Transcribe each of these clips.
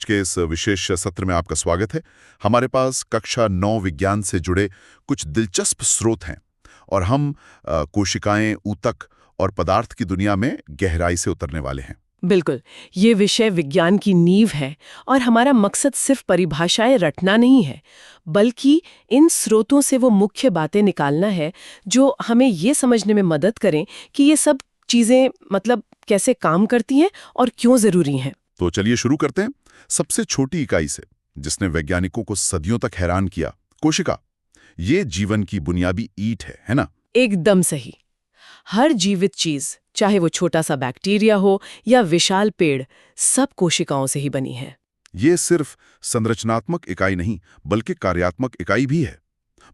के इस विशेष सत्र में आपका स्वागत है। हमारे पास कक्षा 9 विज्ञान से जुड़े कुछ दिलचस्प स्रोत हैं और हम कोशिकाएं, ऊतक और पदार्थ की दुनिया में गहराई से उतरने वाले हैं। बिल्कुल, ये विषय विज्ञान की नींव है और हमारा मकसद सिर्फ परिभाषाएं रटना नहीं है, बल्कि इन स्रोतों से वो मुख्य बातें निकालना है जो हमें ये समझने में मदद करें कि ये सब चीजें मतलब कैसे काम करती हैं और क्यों जरूरी हैं। तो चलिए शुरू करते हैं सबसे छोटी इकाई से, जिसने वैज्ञानिकों को सदियों तक हैरान किया, कोशिका। ये जीवन की बुनियादी ईंट है ना? एकदम सही। हर जीवित चीज, चाहे वो छोटा सा बैक्टीरिया हो या विशाल पेड़, सब कोशिकाओं से ही बनी है। ये सिर्फ संरचनात्मक इकाई नहीं, बल्कि कार्यात्मक इकाई भी है।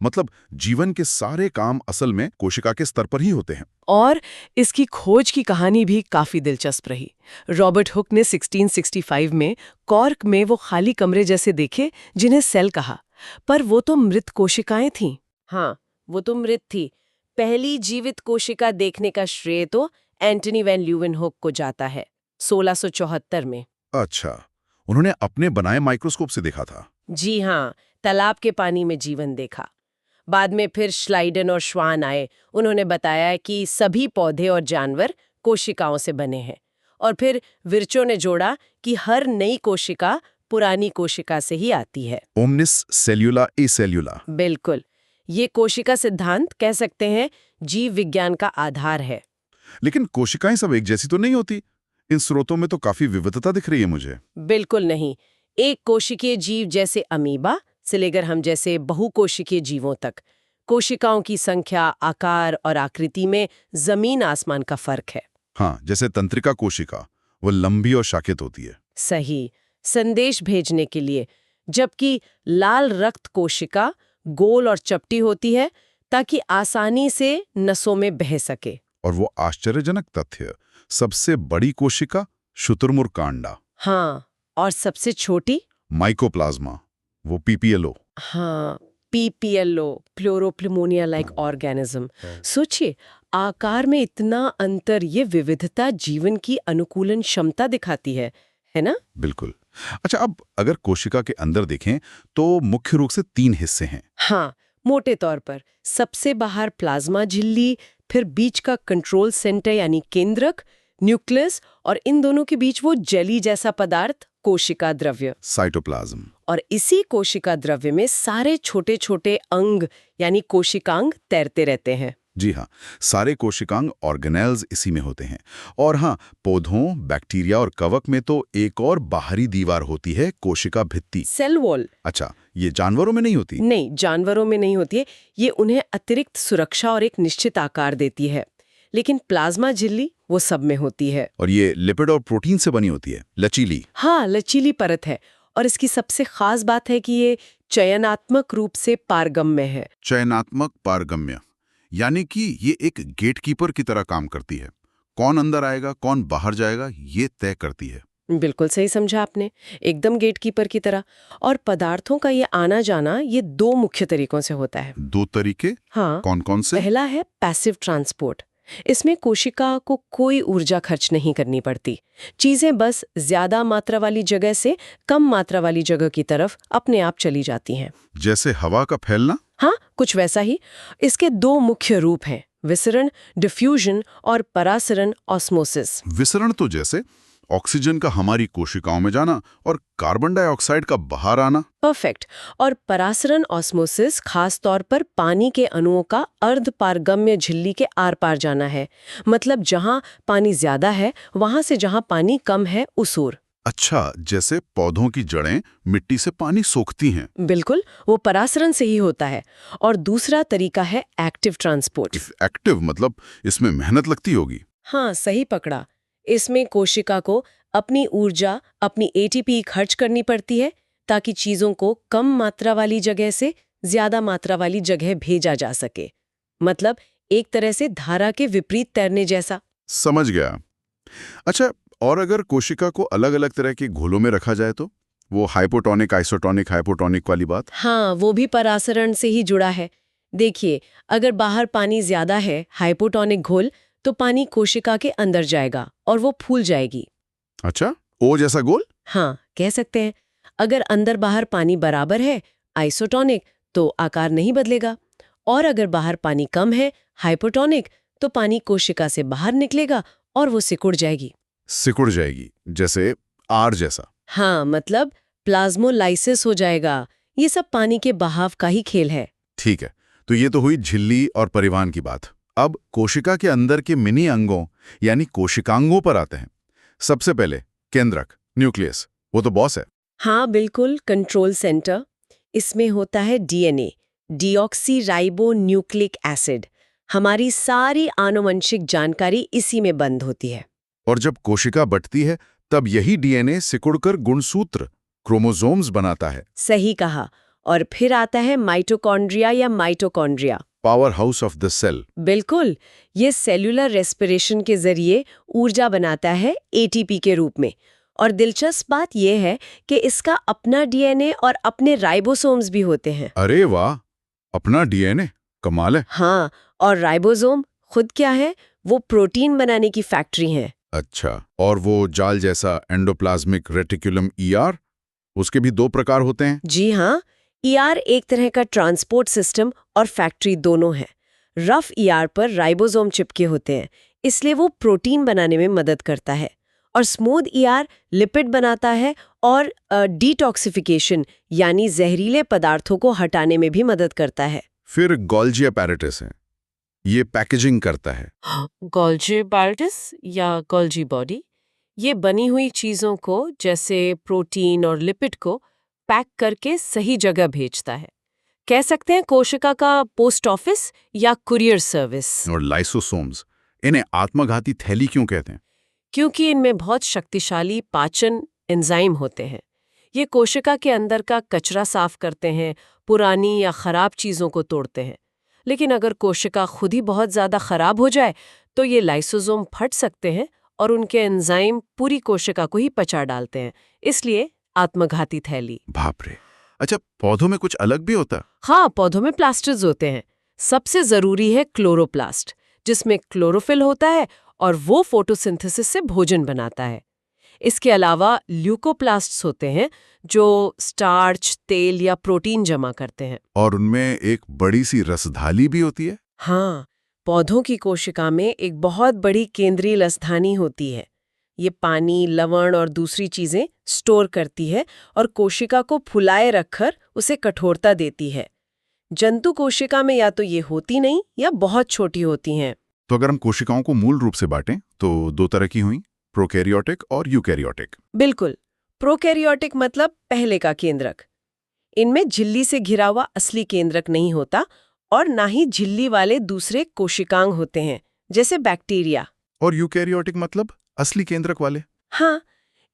मतलब जीवन के सारे काम असल में कोशिका के स्तर पर ही होते हैं। और इसकी खोज की कहानी भी काफी दिलचस्प रही। रॉबर्ट हुक ने 1665 में कॉर्क में वो खाली कमरे जैसे देखे जिन्हें सेल कहा, पर वो तो मृत कोशिकाएं थीं। हाँ, वो तो मृत थी। पहली जीवित कोशिका देखने का श्रेय तो एंटनी वैन ल्यूवेनहोक को जाता है, 1674 में। अच्छा, उन्होंने अपने बनाए माइक्रोस्कोप से देखा था? जी हाँ, तालाब के पानी में जीवन देखा। बाद में फिर श्लाइडन और श्वान आए। उन्होंने बताया कि सभी पौधे और जानवर कोशिकाओं से बने हैं। और फिर विर्चो ने जोड़ा कि हर नई कोशिका पुरानी कोशिका से ही आती है। ओमनिस सेल्यूला ए सेल्यूला। बिल्कुल, ये कोशिका सिद्धांत कह सकते हैं जीव विज्ञान का आधार है। लेकिन कोशिकाएं सब एक जैसी तो नहीं होती। इन स्रोतों में तो काफी विविधता दिख रही है मुझे। बिल्कुल नहीं। एक कोशिकीय जीव जैसे अमीबा से लेकर हम जैसे बहुकोशिकीय जीवों तक, कोशिकाओं की संख्या, आकार और आकृति में जमीन आसमान का फर्क है। हाँ, जैसे तंत्रिका कोशिका, वो लंबी और शाखित होती है। सही, संदेश भेजने के लिए। जबकि लाल रक्त कोशिका गोल और चपटी होती है ताकि आसानी से नसों में बह सके। और वो आश्चर्यजनक तथ्य, सबसे बड़ी कोशिका शुतुरमुर्ग कांडा। हाँ, और सबसे छोटी माइकोप्लाज्मा, वो पीपीएलओ। हाँ, पीपीएलओ, प्लूरोप्लुमोनिया लाइक ऑर्गेनिज्म। सोचिए, आकार में इतना अंतर, ये विविधता जीवन की अनुकूलन क्षमता दिखाती है ना? बिल्कुल। अच्छा, अब अगर कोशिका के अंदर देखें तो मुख्य रूप से 3 हिस्से हैं। हाँ, मोटे तौर पर सबसे बाहर प्लाज्मा झिल्ली, फिर बीच का कंट्रोल सेंटर यानी केंद्रक, न्यूक्लियस, और इन दोनों के बीच वो जेली जैसा पदार्थ, कोशिका द्रव्य, साइटोप्लाज्म। और इसी कोशिका द्रव्य में सारे छोटे छोटे अंग यानी कोशिकांग तैरते रहते हैं। जी हाँ, सारे कोशिकांग ऑर्गेनेल्स इसी में होते हैं। और हाँ, पौधों, बैक्टीरिया और कवक में तो एक और बाहरी दीवार होती है, कोशिका भित्ति, सेल वॉल। अच्छा, ये जानवरों में नहीं होती? नहीं, जानवरों में नहीं होती है। ये उन्हें अतिरिक्त सुरक्षा और एक निश्चित आकार देती है। लेकिन प्लाज्मा झिल्ली वो सब में होती है। और ये लिपिड और प्रोटीन से बनी होती है, लचीली। हाँ, लचीली परत है। और इसकी सबसे खास बात है कि ये चयनात्मक रूप से पारगम्य है। चयनात्मक पारगम्य, यानी कि ये एक गेटकीपर की तरह काम करती है। कौन अंदर आएगा, कौन बाहर जाएगा, ये तय करती है। बिल्कुल सही समझा आपने, एकदम गेटकीपर की तरह। और पदार्थों का ये आना जाना ये 2 मुख्य तरीकों से होता है। 2 तरीके? हाँ, कौन कौन से? पहला है पैसिव ट्रांसपोर्ट। इसमें कोशिका को कोई ऊर्जा खर्च नहीं करनी पड़ती। चीजें बस ज्यादा मात्रा वाली जगह से कम मात्रा वाली जगह की तरफ अपने आप चली जाती हैं। जैसे हवा का फैलना? हाँ, कुछ वैसा ही। इसके 2 मुख्य रूप हैं, विसरण डिफ्यूजन और परासरण ऑस्मोसिस। विसरण तो जैसे ऑक्सीजन का हमारी कोशिकाओं में जाना और कार्बन डाइऑक्साइड का बाहर आना। परफेक्ट। और परासरण ऑस्मोसिस खास तौर पर पानी के अणुओं का अर्ध पारगम्य झिल्ली के आर पार जाना है। मतलब जहां पानी ज्यादा है वहां से जहां पानी कम है उस ओर। अच्छा, जैसे पौधों की जड़ें मिट्टी से पानी सोखती हैं। बिल्कुल, वो परासरण से ही होता है। और दूसरा तरीका है एक्टिव ट्रांसपोर्ट। एक्टिव मतलब इसमें मेहनत लगती होगी। हाँ, सही पकड़ा। इसमें कोशिका को अपनी ऊर्जा, अपनी एटीपी खर्च करनी पड़ती है ताकि चीजों को कम मात्रा वाली जगह से ज्यादा मात्रा वाली जगह भेजा जा सके। मतलब एक तरह से धारा के विपरीत तैरने जैसा। समझ गया। अच्छा, और अगर कोशिका को अलग अलग तरह के घोलों में रखा जाए तो? वो हाइपोटोनिक, आइसोटोनिक, हाइपोटोनिक वाली बात। हाँ, वो भी परासरण से ही जुड़ा है। देखिए, अगर बाहर पानी ज्यादा है, हाइपोटोनिक घोल, तो पानी कोशिका के अंदर जाएगा और वो फूल जाएगी। अच्छा, ओ जैसा गोल? हाँ, कह सकते हैं। अगर अंदर बाहर पानी बराबर है, आइसोटोनिक, तो आकार नहीं बदलेगा। और अगर बाहर पानी कम है, हाइपोटोनिक, तो पानी कोशिका से बाहर निकलेगा और वो सिकुड़ जाएगी। सिकुड़ जाएगी, जैसे आर जैसा। हाँ, मतलब प्लाज्मोलाइसिस हो जाएगा। ये सब पानी के बहाव का ही खेल है। ठीक है, तो ये तो हुई झिल्ली और परिवहन की बात। अब कोशिका के अंदर के मिनी अंगों यानी कोशिकांगों पर आते हैं। सबसे पहले केंद्रक, न्यूक्लियस, वो तो बॉस है। हाँ बिल्कुल, कंट्रोल सेंटर। इसमें होता है DNA, deoxy ribo nucleic acid. हमारी सारी आनुवंशिक जानकारी इसी में बंद होती है। और जब कोशिका बढ़ती है तब यही डीएनए सिकुड़कर गुणसूत्र, क्रोमोसोम्स बनाता है। सही कहा। और फिर आता है माइटोकॉन्ड्रिया या mitochondria. Power house of the cell. बिल्कुल, ये सेल्यूलर रेस्पिरेशन के जरिए ऊर्जा बनाता है एटीपी के रूप में। और दिलचस्प बात यह है कि इसका अपना डीएनए और अपने राइबोसोम्स भी होते हैं। अरे वाह, अपना डीएनए, कमाल है। हाँ, और राइबोसोम खुद क्या है? वो प्रोटीन बनाने की फैक्ट्री है। अच्छा, और वो जाल जैसा एंडोप्लाज्मिक रेटिकुलम ईआर, उसके भी दो प्रकार होते हैं? जी हाँ, ईआर एक तरह का ट्रांसपोर्ट सिस्टम और फैक्ट्री दोनों है। रफ ईआर पर राइबोसोम चिपके होते हैं, इसलिए वो प्रोटीन बनाने में मदद करता है। और स्मूथ ईआर लिपिड बनाता है और डिटॉक्सिफिकेशन यानी जहरीले पदार्थों को हटाने में भी मदद करता है। फिर गोल्जी अपैरेटस है, ये पैकेजिंग करता है। गोल्जी अपैरेटस या गोल्जी बॉडी, ये बनी हुई चीजों को जैसे प्रोटीन और लिपिड को पैक करके सही जगह भेजता है। कह सकते हैं कोशिका का पोस्ट ऑफिस या कुरियर सर्विस। और लाइसोसोम्स, इन्हें आत्मघाती थैली क्यों कहते हैं? क्योंकि इनमें बहुत शक्तिशाली पाचन एंजाइम होते हैं। ये कोशिका के अंदर का कचरा साफ करते हैं, पुरानी या खराब चीजों को तोड़ते हैं। लेकिन अगर कोशिका खुद ही बहुत ज्यादा खराब हो जाए तो ये लाइसोसोम फट सकते हैं और उनके एंजाइम पूरी कोशिका को ही पचा डालते हैं। इसलिए आत्मघाती थैली। बाप रे। अच्छा, पौधों में कुछ अलग भी होता? हाँ, पौधों में प्लास्टिड्स होते हैं। सबसे जरूरी है क्लोरोप्लास्ट, जिसमें क्लोरोफिल होता है और वो फोटोसिंथेसिस से भोजन बनाता है। इसके अलावा ल्यूकोप्लास्ट्स होते हैं जो स्टार्च, तेल या प्रोटीन जमा करते हैं। और उनमें एक बड़ी सी रसधाली भी होती है? हाँ, पौधों की कोशिका में एक बहुत बड़ी केंद्रीय रसधानी होती है। ये पानी, लवण और दूसरी चीजें स्टोर करती है और कोशिका को फुलाए रखकर उसे कठोरता देती है। जंतु कोशिका में या तो ये होती नहीं या बहुत छोटी होती हैं। तो अगर हम कोशिकाओं को मूल रूप से बांटें तो दो तरह की हुई, प्रोकैरियोटिक और यूकैरियोटिक। बिल्कुल, प्रोकैरियोटिक मतलब पहले का केंद्रक। इनमें झिल्ली से घिरा हुआ असली केंद्रक नहीं होता और ना ही झिल्ली वाले दूसरे कोशिकांग होते हैं, जैसे बैक्टीरिया। और यूकैरियोटिक मतलब असली केंद्रक वाले? हाँ,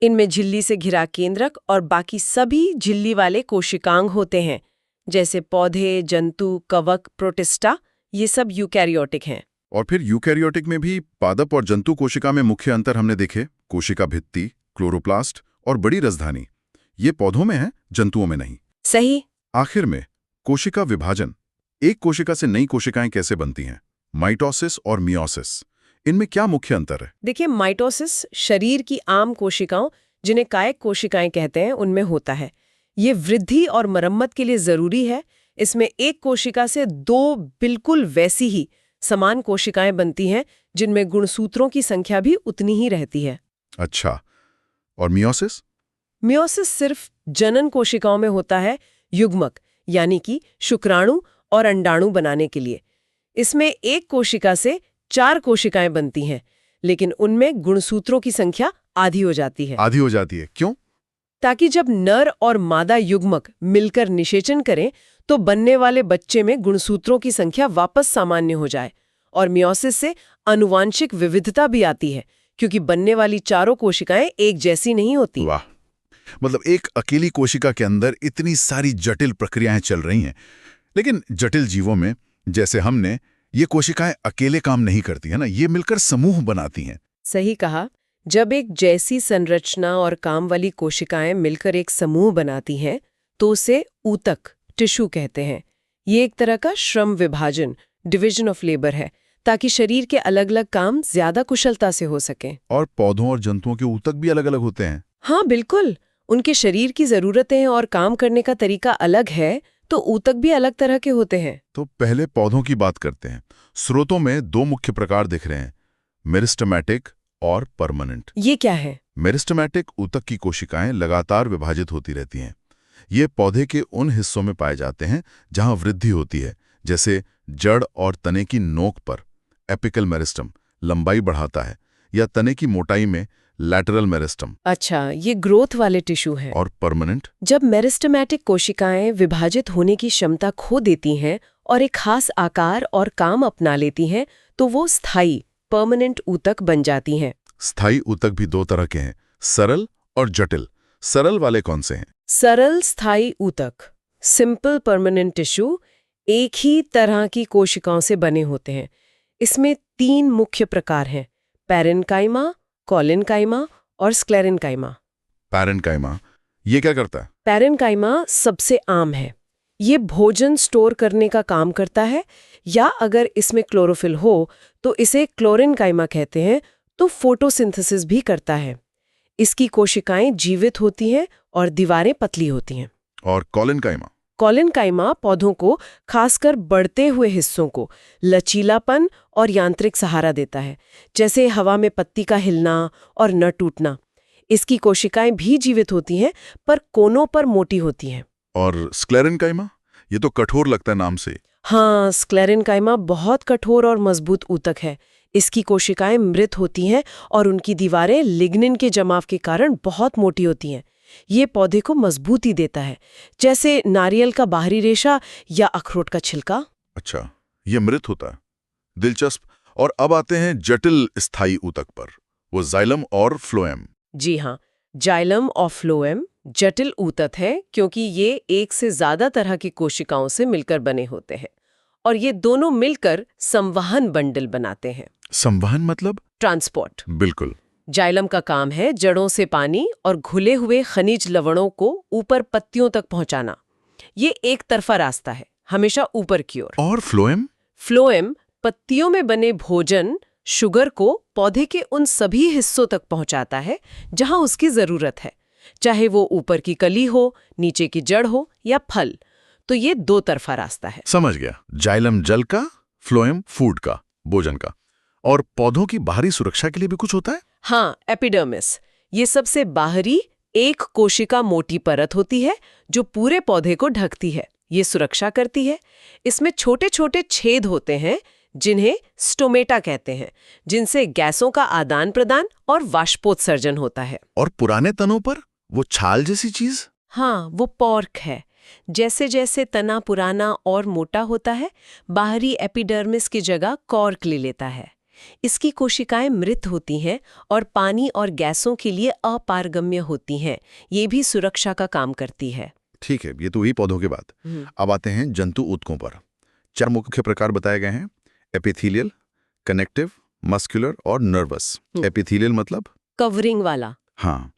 इनमें झिल्ली से घिरा केंद्रक और बाकी सभी झिल्ली वाले कोशिकांग होते हैं, जैसे पौधे, जंतु, कवक, प्रोटिस्टा, ये सब यूकैरियोटिक हैं। और फिर यूकैरियोटिक में भी पादप और जंतु कोशिका में मुख्य अंतर हमने देखे, कोशिका भित्ति, क्लोरोप्लास्ट और बड़ी रसधानी। ये पौधों में है, जंतुओं में नहीं। सही। आखिर में कोशिका विभाजन, एक कोशिका से नई कोशिकाएं कैसे बनती हैं? माइटोसिस और मियोसिस, इनमें क्या मुख्य अंतर है? देखिए, माइटोसिस शरीर की आम कोशिकाओं, जिन्हें कायिक कोशिकाएं कहते हैं, उनमें होता है। ये वृद्धि और मरम्मत के लिए जरूरी है। इसमें एक कोशिका से दो बिल्कुल वैसी ही समान कोशिकाएं बनती हैं, जिनमें गुणसूत्रों की संख्या भी उतनी ही रहती है। अच्छा, और मियोसिस? मियोसिस सिर्फ जनन कोशिकाओं में होता है, युग्मक यानी कि शुक्राणु और अंडाणु बनाने के लिए। इसमें एक कोशिका से 4 कोशिकाएं बनती हैं, लेकिन उनमें गुणसूत्रों की संख्या आधी हो जाती है। आधी हो जाती है, क्यों? ताकि जब नर और मादा युग्मक मिलकर निषेचन करें तो बनने वाले बच्चे में गुणसूत्रों की संख्या वापस सामान्य हो जाए। और मियोसिस से आनुवांशिक विविधता भी आती है, क्योंकि बनने वाली चारों कोशिकाएं एक जैसी नहीं होती। वाह, मतलब एक अकेली कोशिका के अंदर इतनी सारी जटिल प्रक्रियाएं चल रही हैं। लेकिन जटिल जीवों में, जैसे हमने, ये कोशिकाएं अकेले काम नहीं करती है ना, ये मिलकर समूह बनाती हैं। सही कहा। जब एक जैसी संरचना और काम वाली कोशिकाएं मिलकर एक समूह बनाती हैं तो उसे ऊतक, टिश्यू कहते हैं। ये एक तरह का श्रम विभाजन, डिवीजन ऑफ लेबर है, ताकि शरीर के अलग अलग काम ज्यादा कुशलता से हो सकें। और पौधों और जंतुओं के ऊतक भी अलग अलग होते हैं? हाँ बिल्कुल, उनके शरीर की जरूरतें और काम करने का तरीका अलग है, तो ऊतक भी अलग तरह के होते हैं। तो पहले पौधों की बात करते हैं। स्रोतों में दो मुख्य प्रकार दिख रहे हैं, मेरिस्टेमेटिक और परमानेंट। ये क्या है? मेरिस्टेमेटिक ऊतक की कोशिकाएं लगातार विभाजित होती रहती हैं। ये पौधे के उन हिस्सों में पाए जाते हैं जहां वृद्धि होती है, जैसे जड़ और तने की नोक पर एपिकल मेरिस्टम लंबाई बढ़ाता है, या तने की मोटाई में लैटरल मेरिस्टम। अच्छा, ये ग्रोथ वाले टिश्यू हैं। और परमानेंट? जब मेरिस्टेमेटिक कोशिकाएं विभाजित होने की क्षमता खो देती हैं और एक खास आकार और काम अपना लेती हैं, तो वो स्थायी परमानेंट ऊतक बन जाती हैं। स्थायी ऊतक भी दो तरह के हैं, सरल और जटिल। सरल वाले कौन से हैं? सरल स्थायी ऊतक, सिंपल परमानेंट टिश्यू, एक ही तरह की कोशिकाओं से बने होते हैं। इसमें 3 मुख्य प्रकार हैं, पैरेन्काइमा, कोलिनकाइमा और स्क्लेरेन्काइमा। पैरेन्काइमा, ये क्या करता है? पैरेन्काइमा सबसे आम है। ये भोजन स्टोर करने का काम करता है, या अगर इसमें क्लोरोफिल हो तो इसे क्लोरेन्काइमा कहते हैं, तो फोटोसिंथेसिस भी करता है। इसकी कोशिकाएं जीवित होती हैं और दीवारें पतली होती हैं। और कोलिनकाइमा? कोलिनकाइमा पौधों को, खासकर बढ़ते हुए हिस्सों को, लचीलापन और यांत्रिक सहारा देता है, जैसे हवा में पत्ती का हिलना और न टूटना। इसकी कोशिकाएं भी जीवित होती हैं, पर कोनों पर मोटी होती हैं। और स्क्लेरेन्काइमा? ये तो कठोर लगता है नाम से। हाँ, स्क्लेरेन्काइमा बहुत कठोर और मजबूत ऊतक है। इसकी कोशिकाएं मृत होती हैं और उनकी दीवारें लिग्निन के जमाव के कारण बहुत मोटी होती हैं। ये पौधे को मजबूती देता है, जैसे नारियल का बाहरी रेशा या अखरोट का छिलका। अच्छा, ये मृत होता है। दिलचस्प। और अब आते हैं जटिल स्थायी ऊतक पर, वो जाइलम और फ्लोएम। जी हाँ, जाइलम और फ्लोएम जटिल ऊतक है, क्योंकि ये एक से ज्यादा तरह की कोशिकाओं से मिलकर बने होते हैं और ये दोनों मिलकर संवहन बंडल बनाते हैं। संवहन मतलब? ट्रांसपोर्ट। बिल्कुल। जाइलम का काम है जड़ों से पानी और घुले हुए खनिज लवणों को ऊपर पत्तियों तक पहुंचाना। ये एक तरफा रास्ता है, हमेशा ऊपर की ओर। और फ्लोएम? फ्लोएम पत्तियों में बने भोजन, शुगर को पौधे के उन सभी हिस्सों तक पहुंचाता है जहां उसकी जरूरत है, चाहे वो ऊपर की कली हो, नीचे की जड़ हो या फल। तो ये 2 तरफा रास्ता है। समझ गया। जाइलम जल का, फ्लोएम फूड का, भोजन का। और पौधों की बाहरी सुरक्षा के लिए भी कुछ होता है? हाँ, एपिडर्मिस। ये सबसे बाहरी एक कोशिका मोटी परत होती है जो पूरे पौधे को ढकती है। ये सुरक्षा करती है। इसमें छोटे छोटे छेद होते हैं जिन्हें स्टोमेटा कहते हैं, जिनसे गैसों का आदान प्रदान और वाष्पोत्सर्जन होता है। और पुराने तनों पर वो छाल जैसी चीज? हाँ, वो पॉर्क है। जैसे जैसे तना पुराना और मोटा होता है, बाहरी एपिडर्मिस की जगह कॉर्क ले लेता है। इसकी कोशिकाएं मृत होती हैं और पानी और गैसों के लिए अपारगम्य होती हैं। ये भी सुरक्षा का काम करती है। ठीक है, ये तो हुई पौधों की बात। अब आते हैं जंतु ऊतकों पर। 4 मुख्य प्रकार बताए गए हैं, एपिथेलियल, कनेक्टिव, मस्कुलर और नर्वस। एपिथेलियल मतलब? कवरिंग वाला। हाँ।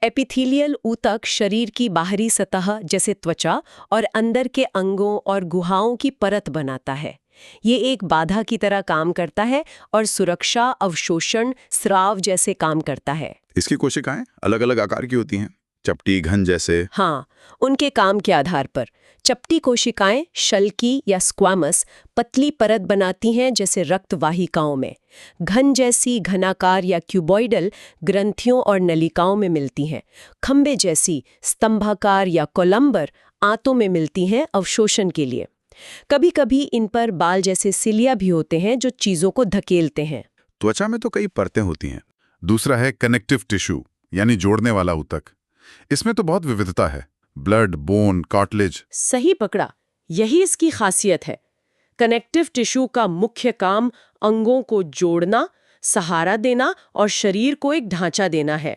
एपिथेलियल ऊतक शरीर की बाहरी सतह जैसे त्वचा और अंदर के अंगों और गुहाओं की परत बनाता है। ये एक बाधा की तरह काम करता है और सुरक्षा, अवशोषण, स्राव जैसे काम करता है। इसकी कोशिकाएं अलग अलग आकार की होती हैं, चपटी, घन जैसे। हाँ, उनके काम के आधार पर चपटी कोशिकाएं शल्की या स्क्वामस पतली परत बनाती हैं, जैसे रक्त वाहिकाओं में। घन जैसी घनाकार या क्यूबॉइडल ग्रंथियों और नलिकाओं में मिलती हैं। खंबे जैसी स्तंभाकार या कोलंबर आंतों में मिलती हैं अवशोषण के लिए। कभी कभी इन पर बाल जैसे सिलिया भी होते हैं जो चीजों को धकेलते हैं। त्वचा में तो कई परतें होती हैं। दूसरा है कनेक्टिव टिश्यू, यानी जोड़ने वाला ऊतक। इसमें तो बहुत विविधता है, ब्लड, बोन, कार्टिलेज। सही पकड़ा, यही इसकी खासियत है। कनेक्टिव टिश्यू का मुख्य काम अंगों को जोड़ना, सहारा देना और शरीर को एक ढांचा देना है।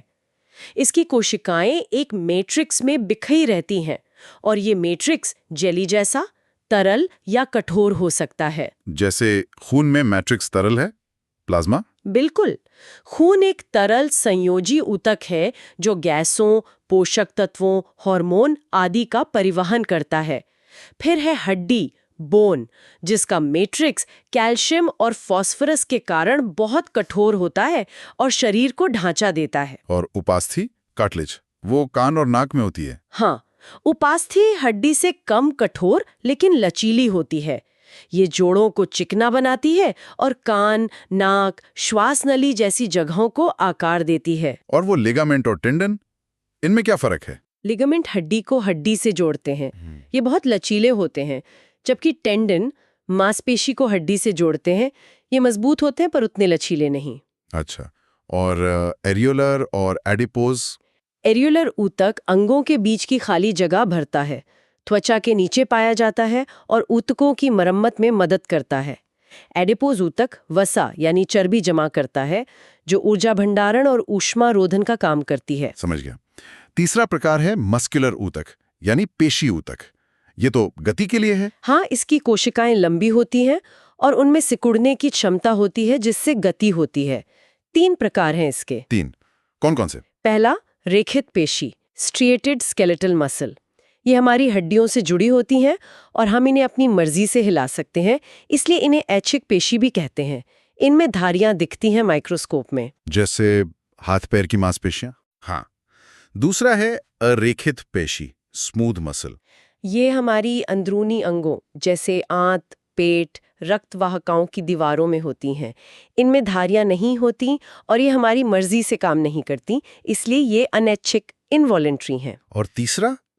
इसकी कोशिकाएं एक मैट्रिक्स में बिखरी रहती हैं और ये मैट्रिक्स जेली जैसा, तरल या कठोर हो सकता है। जैसे खून में मैट्रिक्स तरल है, प्लाज्मा? बिल्कुल। खून एक तरल संयोजी ऊतक है जो गैसों, पोषक तत्वों, हार्मोन आदि का परिवहन करता है। फिर है हड्डी, बोन, जिसका मैट्रिक्स कैल्शियम और फास्फोरस के कारण बहुत कठोर होता है और शरीर को ढांचा देता है। और उपास्थि, कार्टिलेज। वो कान और नाक में होती है। हाँ, उपास्थि हड्डी से कम कठोर लेकिन लचीली होती है। ये जोड़ों को चिकना बनाती है और कान, नाक, श्वास नली जैसी जगहों को आकार देती है। और वो लिगामेंट और टेंडन, इनमें क्या फर्क है? लिगामेंट हड्डी को हड्डी से जोड़ते हैं, ये बहुत लचीले होते हैं, जबकि टेंडन मांसपेशी को हड्डी से जोड़ते हैं, ये मजबूत होते हैं पर उतने लचीले नहीं। अच्छा, और एरियोलर और एडिपोज? एरियोलर ऊतक अंगों के बीच की खाली जगह भरता है, त्वचा के नीचे पाया जाता है और ऊतकों की मरम्मत में मदद करता है। एडिपोज ऊतक वसा यानी चर्बी जमा करता है, जो ऊर्जा भंडारण और ऊष्मा रोधन का काम करती है। समझ गया। तीसरा प्रकार है मस्कुलर ऊतक यानी पेशी ऊतक। ये तो गति के लिए है। हाँ, इसकी कोशिकाएं लंबी होती हैं और उनमें सिकुड़ने की क्षमता होती है, जिससे गति होती है। 3 प्रकार हैं इसके। 3 कौन कौन से? पहला, रेखित पेशी, स्ट्रिएटेड स्केलेटल मसल। ये हमारी हड्डियों से जुड़ी होती हैं और हम इन्हें अपनी मर्जी से हिला सकते हैं, इसलिए इन्हें ऐच्छिक पेशी भी कहते हैं। इनमें धारियां दिखती हैं माइक्रोस्कोप में। जैसे हाथ पैर की मांसपेशियां? हाँ। दूसरा है अरेखित पेशी, स्मूथ मसल। ये हमारी अंदरूनी अंगों जैसे आंत, पेट, रक्त वाहिकाओं की दीवारों में होती हैं। इनमें धारियां नहीं होती और ये हमारी मर्जी से काम नहीं करती, इसलिए ये अनैच्छिक, इनवॉलेंट्री हैं। और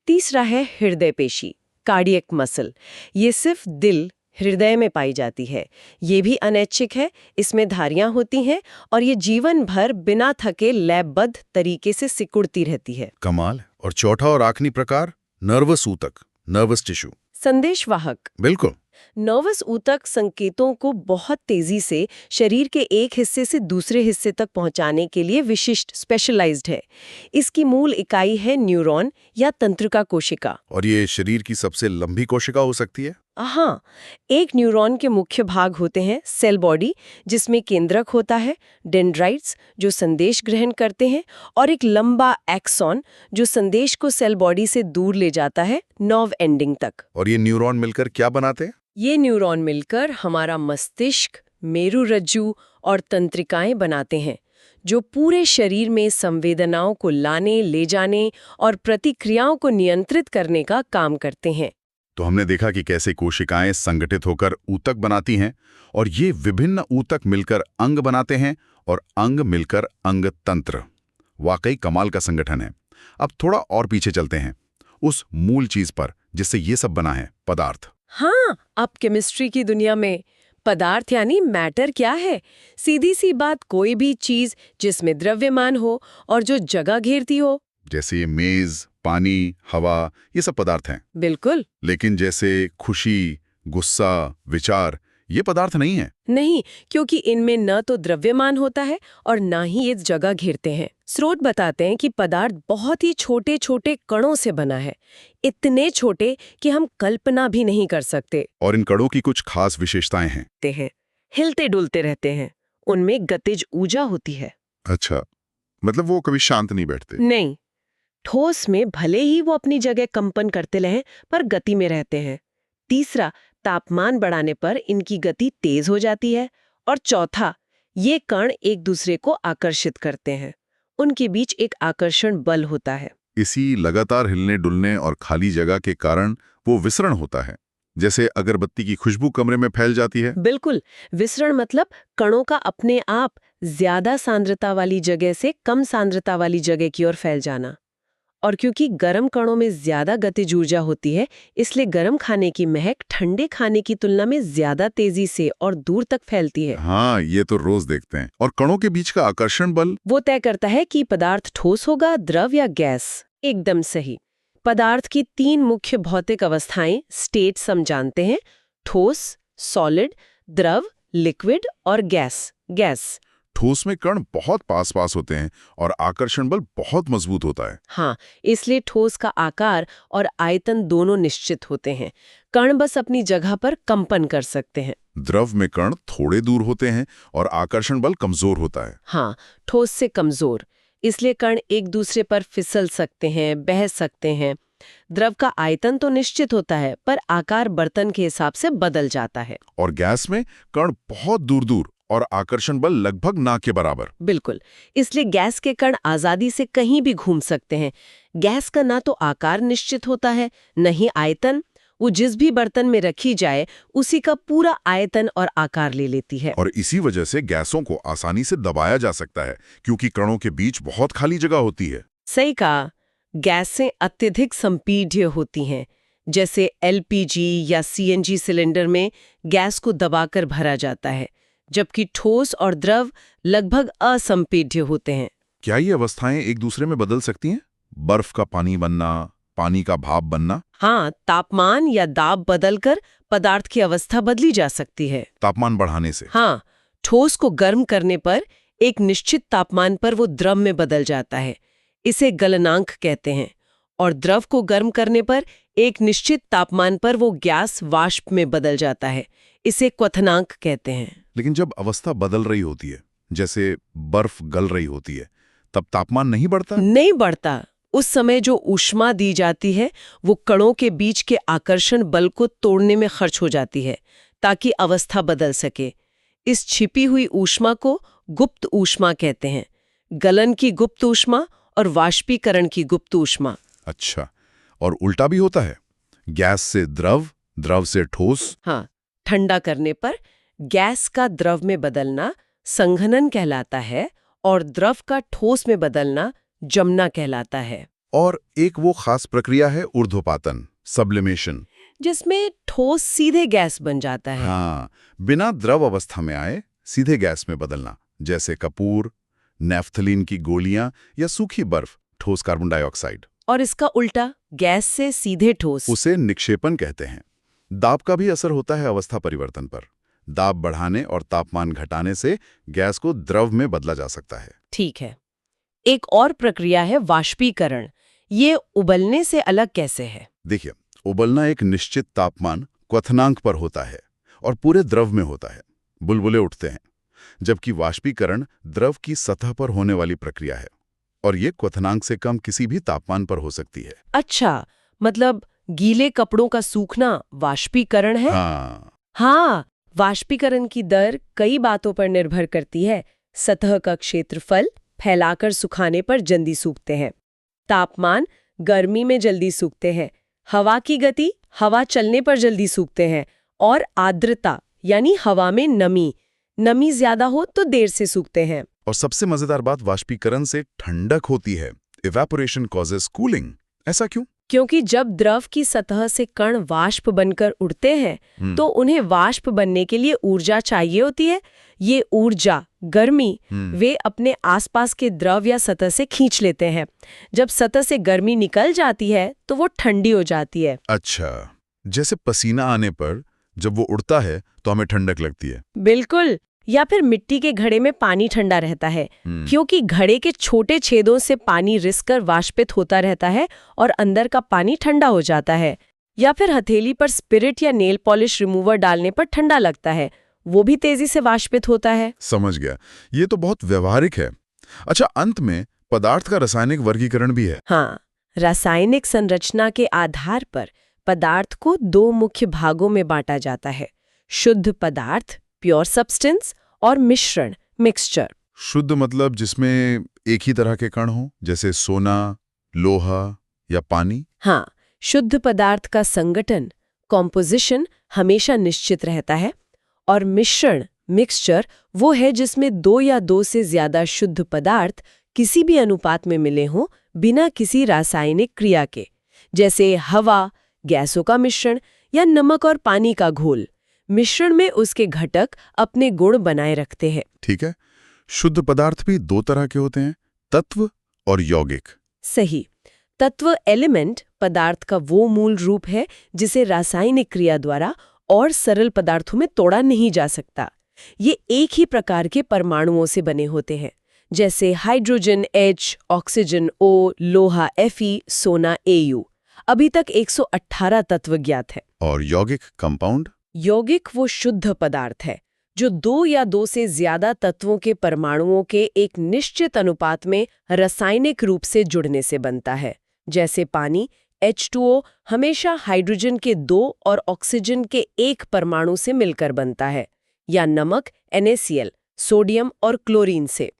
तीसरा है हृदय पेशी, कार्डियक मसल। ये सिर्फ दिल, हृदय में पाई जाती है। ये भी अनैच्छिक है, इसमें धारियां होती हैं और ये जीवन भर बिना थके लयबद्ध तरीके से सिकुड़ती रहती है। कमाल। और चौथा और आखिरी प्रकार नर्वस ऊतक, नर्वस टिश्यू। संदेशवाहक। बिल्कुल। नर्वस ऊतक संकेतों को बहुत तेजी से शरीर के एक हिस्से से दूसरे हिस्से तक पहुंचाने के लिए विशिष्ट, स्पेशलाइज्ड है। इसकी मूल इकाई है न्यूरॉन या तंत्रिका कोशिका। और ये शरीर की सबसे लंबी कोशिका हो सकती है? हाँ, एक न्यूरॉन के मुख्य भाग होते हैं सेल बॉडी, जिसमें केंद्रक होता है, डेंड्राइट्स जो संदेश ग्रहण करते हैं, और एक लंबा एक्सॉन जो संदेश को सेल बॉडी से दूर ले जाता है नर्व एंडिंग तक। और ये न्यूरॉन मिलकर क्या बनाते हैं? ये न्यूरॉन मिलकर हमारा मस्तिष्क, मेरुरज्जु और तंत्रिकाएं बनाते हैं, जो पूरे शरीर में संवेदनाओं को लाने, ले जाने और प्रतिक्रियाओं को नियंत्रित करने का काम करते हैं। तो हमने देखा कि कैसे कोशिकाएं संगठित होकर ऊतक बनाती हैं और ये विभिन्न ऊतक मिलकर अंग बनाते हैं और अंग मिलकर अंग तंत्र। वाकई कमाल का संगठन है। अब थोड़ा और पीछे चलते हैं, उस मूल चीज पर जिससे ये सब बना है, पदार्थ। हाँ, अब केमिस्ट्री की दुनिया में पदार्थ यानी मैटर क्या है? सीधी सी बात, कोई भी चीज जिसमें द्रव्यमान हो और जो जगह घेरती हो। जैसे ये मेज, पानी, हवा, ये सब पदार्थ हैं। बिल्कुल। लेकिन जैसे खुशी, गुस्सा, विचार, ये पदार्थ नहीं है। नहीं, क्योंकि इनमें न तो द्रव्यमान होता है और न ही ये जगह घेरते हैं। स्रोत बताते हैं कि पदार्थ बहुत ही छोटे छोटे कणों से बना है, इतने छोटे कि हम कल्पना भी नहीं कर सकते। और इन कणों की कुछ खास विशेषताएं हैं। हिलते डुलते रहते हैं, उनमें गतिज ऊर्जा होती है। अच्छा, मतलब वो कभी शांत नहीं बैठते? नहीं, ठोस में भले ही वो अपनी जगह कंपन करते रहें पर गति में रहते हैं। तीसरा, तापमान बढ़ाने पर इनकी गति तेज हो जाती है। और चौथा, ये कण एक दूसरे को आकर्षित करते हैं, उनके बीच एक आकर्षण बल होता है। इसी लगातार हिलने डुलने और खाली जगह के कारण वो विसरण होता है, जैसे अगरबत्ती की खुशबू कमरे में फैल जाती है। बिल्कुल, विसरण मतलब कणों का अपने आप ज्यादा सांद्रता वाली जगह से कम सांद्रता वाली जगह की ओर फैल जाना। और क्योंकि गर्म कणों में ज्यादा गतिज ऊर्जा होती है, इसलिए गर्म खाने की महक ठंडे खाने की तुलना में ज्यादा तेजी से और दूर तक फैलती है। हाँ, ये तो रोज देखते हैं। और कणों के बीच का आकर्षण बल वो तय करता है कि पदार्थ ठोस होगा, द्रव या गैस। एकदम सही। पदार्थ की 3 मुख्य भौतिक अवस्थाएं, स्टेट्स हम जानते हैं: ठोस, सॉलिड, द्रव, लिक्विड और गैस। ठोस में कण बहुत पास पास होते हैं और आकर्षण बल बहुत मजबूत होता है। हाँ, इसलिए ठोस का आकार और आयतन दोनों निश्चित होते हैं। कण बस अपनी जगह पर कंपन कर सकते हैं। द्रव में कण थोड़े दूर होते हैं और आकर्षण बल कमजोर होता है। हाँ, ठोस से कमजोर, इसलिए कण एक दूसरे पर फिसल सकते हैं, बह सकते हैं। द्रव का आयतन तो निश्चित होता है, पर आकार बर्तन के हिसाब से बदल जाता है। और गैस में कण बहुत दूर दूर और आकर्षण बल लगभग ना के बराबर। बिल्कुल। इसलिए गैस के कण आजादी से कहीं भी घूम सकते हैं। गैस का ना तो आकार निश्चित होता है, न ही आयतन। वो जिस भी बर्तन में रखी जाए उसी का पूरा आयतन और आकार ले लेती है। और इसी वजह से गैसों को आसानी से दबाया जा सकता है, क्योंकि कणों के बीच बहुत खाली जगह होती है। सही कहा। गैसें अत्यधिक संपीड्य होती हैं। जैसे एलपीजी या सीएनजी सिलेंडर में गैस को दबाकर भरा जाता है, जबकि ठोस और द्रव लगभग असंपीड्य होते हैं। क्या ये अवस्थाएं एक दूसरे में बदल सकती हैं? बर्फ का पानी बनना, पानी का भाप बनना? हाँ, तापमान या दाब बदलकर पदार्थ की अवस्था बदली जा सकती है। तापमान बढ़ाने से? हाँ, ठोस को गर्म करने पर एक निश्चित तापमान पर वो द्रव में बदल जाता है। इसे गलनांक कहते हैं। और द्रव को गर्म करने पर एक निश्चित तापमान पर वो गैस वाष्प में बदल जाता है। इसे क्वथनांक कहते हैं। लेकिन जब अवस्था बदल रही होती है, जैसे बर्फ गल रही होती है, तब तापमान नहीं बढ़ता? नहीं बढ़ता। उस समय जो ऊष्मा दी जाती है वो कणों के बीच के आकर्षण बल को तोड़ने में खर्च हो जाती है, ताकि अवस्था बदल सके। इस छिपी हुई ऊष्मा को गुप्त ऊष्मा कहते हैं। गलन की गुप्त ऊष्मा और वाष्पीकरण की गुप्त ऊष्मा। अच्छा, और उल्टा भी होता है? गैस से द्रव, द्रव से ठोस? हाँ, ठंडा करने पर गैस का द्रव में बदलना संघनन कहलाता है और द्रव का ठोस में बदलना जमना कहलाता है। और एक वो खास प्रक्रिया है ऊर्ध्वपातन, सब्लिमेशन, जिसमें ठोस सीधे गैस बन जाता है। हाँ, बिना द्रव अवस्था में आए सीधे गैस में बदलना, जैसे कपूर, नेफ्थलीन की गोलियां या सूखी बर्फ, ठोस कार्बन डाइऑक्साइड। और इसका उल्टा, गैस से सीधे ठोस, उसे निक्षेपण कहते हैं। दाब का भी असर होता है अवस्था परिवर्तन पर। दाब बढ़ाने और तापमान घटाने से गैस को द्रव में बदला जा सकता है। ठीक है। एक और प्रक्रिया है वाष्पीकरण। ये उबलने से अलग कैसे है? देखिए, उबलना एक निश्चित तापमान क्वथनांक पर होता है और पूरे द्रव में होता है। बुलबुले उठते हैं। जबकि वाष्पीकरण द्रव की सतह पर होने वाली प्रक्रिया है और ये क्वथनांक से कम किसी भी तापमान पर हो सकती है। अच्छा, मतलब गीले कपड़ों का सूखना वाष्पीकरण है? हाँ, वाष्पीकरण की दर कई बातों पर निर्भर करती है। सतह का क्षेत्रफल, फैलाकर सुखाने पर जल्दी सूखते हैं। तापमान, गर्मी में जल्दी सूखते हैं। हवा की गति, हवा चलने पर जल्दी सूखते हैं। और आर्द्रता, यानी हवा में नमी, नमी ज्यादा हो तो देर से सूखते हैं। और सबसे मजेदार बात, वाष्पीकरण से ठंडक होती है। Evaporation causes cooling. ऐसा क्यों? क्योंकि जब द्रव की सतह से कण वाष्प बनकर उड़ते हैं तो उन्हें वाष्प बनने के लिए ऊर्जा चाहिए होती है। ये ऊर्जा, गर्मी, वे अपने आसपास के द्रव या सतह से खींच लेते हैं। जब सतह से गर्मी निकल जाती है तो वो ठंडी हो जाती है। अच्छा, जैसे पसीना आने पर जब वो उड़ता है तो हमें ठंडक लगती है। बिल्कुल। या फिर मिट्टी के घड़े में पानी ठंडा रहता है, क्योंकि घड़े के छोटे छेदों से पानी रिसकर वाष्पित होता रहता है और अंदर का पानी ठंडा हो जाता है। या फिर हथेली पर स्पिरिट या नेल पॉलिश रिमूवर डालने पर ठंडा लगता है, वो भी तेजी से वाष्पित होता है। समझ गया, ये तो बहुत व्यवहारिक है। अच्छा, अंत में पदार्थ का रासायनिक वर्गीकरण भी है। हाँ, रासायनिक संरचना के आधार पर पदार्थ को दो मुख्य भागों में बांटा जाता है: शुद्ध पदार्थ, प्योर सब्सटेंस, और मिश्रण, मिक्सचर। शुद्ध मतलब जिसमें एक ही तरह के कण हो, जैसे सोना, लोहा या पानी? हाँ, शुद्ध पदार्थ का संगठन, कॉम्पोजिशन हमेशा निश्चित रहता है। और मिश्रण, मिक्सचर, वो है जिसमें दो या दो से ज्यादा शुद्ध पदार्थ किसी भी अनुपात में मिले हों बिना किसी रासायनिक क्रिया के, जैसे हवा, गैसों का मिश्रण या नमक और पानी का घोल। मिश्रण में उसके घटक अपने गुण बनाए रखते हैं। ठीक है। शुद्ध पदार्थ भी दो तरह के होते हैं, तत्व और यौगिक। सही। तत्व, एलिमेंट, पदार्थ का वो मूल रूप है जिसे रासायनिक क्रिया द्वारा और सरल पदार्थों में तोड़ा नहीं जा सकता। ये एक ही प्रकार के परमाणुओं से बने होते हैं, जैसे हाइड्रोजन H, ऑक्सीजन O, लोहा Fe, सोना Au। अभी तक 118 तत्व ज्ञात है। और यौगिक, कंपाउंड? यौगिक वो शुद्ध पदार्थ है जो दो या दो से ज्यादा तत्वों के परमाणुओं के एक निश्चित अनुपात में रासायनिक रूप से जुड़ने से बनता है। जैसे पानी H2O हमेशा हाइड्रोजन के 2 और ऑक्सीजन के 1 परमाणु से मिलकर बनता है, या नमक NaCl सोडियम और क्लोरीन से।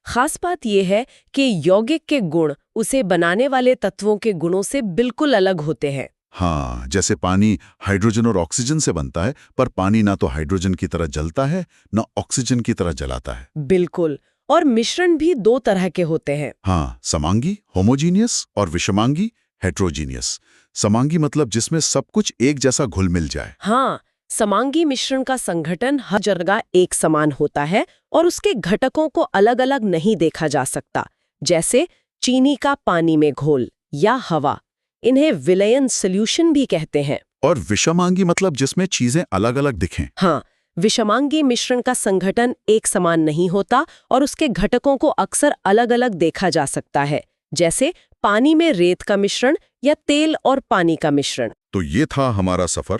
खास बात यह है कि यौगिक के गुण उसे बनाने वाले तत्वों के गुणों से बिल्कुल अलग होते हैं। हाँ, जैसे पानी हाइड्रोजन और ऑक्सीजन से बनता है, पर पानी ना तो हाइड्रोजन की तरह जलता है ना ऑक्सीजन की तरह जलाता है। बिल्कुल। और मिश्रण भी दो तरह के होते हैं। हाँ, समांगी होमोजीनियस और विषमांगी हेट्रोजीनियस। समांगी मतलब जिसमें सब कुछ एक जैसा घुल मिल जाए। हाँ, समांगी मिश्रण का संघटन हर जगह एक समान होता है और उसके घटकों को अलग-अलग नहीं देखा जा सकता, जैसे चीनी का पानी में घोल या हवा। इन्हें विलयन सॉल्यूशन भी कहते हैं। और विषमांगी मतलब जिसमें चीजें अलग-अलग दिखें। हाँ, विषमांगी मिश्रण का संघटन एक समान नहीं होता और उसके घटकों को अक्सर अलग-अलग देखा जा सकता है, जैसे पानी में रेत का मिश्रण या तेल और पानी का मिश्रण। तो ये था हमारा सफर,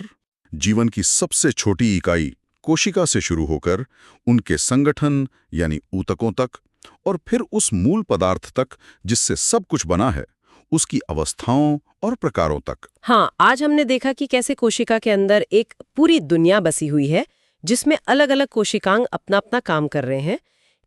जीवन की सबसे छोटी इकाई कोशिका से शुरू होकर उनके संगठन यानी ऊतकों तक, और फिर उस मूल पदार्थ तक जिससे सब कुछ बना है, उसकी अवस्थाओं और प्रकारों तक। हाँ, आज हमने देखा कि कैसे कोशिका के अंदर एक पूरी दुनिया बसी हुई है, जिसमें अलग-अलग कोशिकांग अपना-अपना काम कर रहे हैं।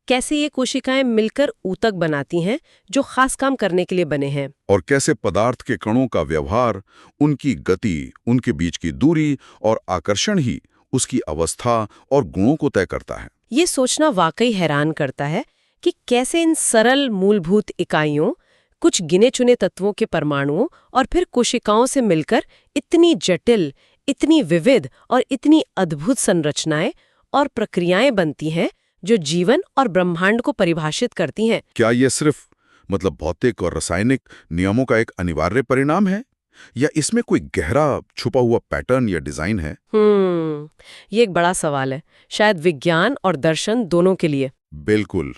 कैसे ये कोशिकाएं मिलकर ऊतक बनाती हैं, जो खास काम करने के लिए बने हैं। और कैसे पदार्थ के कणों का व्यवहार, उनकी गति, उनके बीच की दूरी और आकर्षण ही उसकी अवस्था और गुणों को तय करता है। ये सोचना वाकई हैरान करता है कि कैसे इन सरल मूलभूत इकाइयों, कुछ गिने चुने तत्वों के परमाणुओं और फिर कोशिकाओं से मिलकर इतनी जटिल, इतनी विविध और इतनी अद्भुत संरचनाएं और प्रक्रियाएं बनती हैं, जो जीवन और ब्रह्मांड को परिभाषित करती हैं। क्या ये सिर्फ भौतिक और रासायनिक नियमों का एक अनिवार्य परिणाम है, या इसमें कोई गहरा छुपा हुआ पैटर्न या डिजाइन है? ये एक बड़ा सवाल है, शायद विज्ञान और दर्शन दोनों के लिए। बिल्कुल।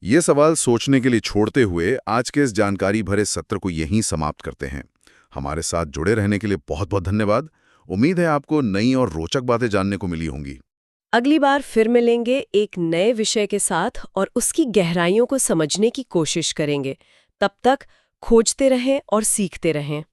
ये सवाल सोचने के लिए छोड़ते हुए आज के इस जानकारी भरे सत्र को यहीं समाप्त करते हैं। हमारे साथ जुड़े रहने के लिए बहुत बहुत धन्यवाद। उम्मीद है आपको नई और रोचक बातें जानने को मिली होंगी। अगली बार फिर मिलेंगे एक नए विषय के साथ और उसकी गहराइयों को समझने की कोशिश करेंगे। तब तक खोजते रहें और सीखते रहें।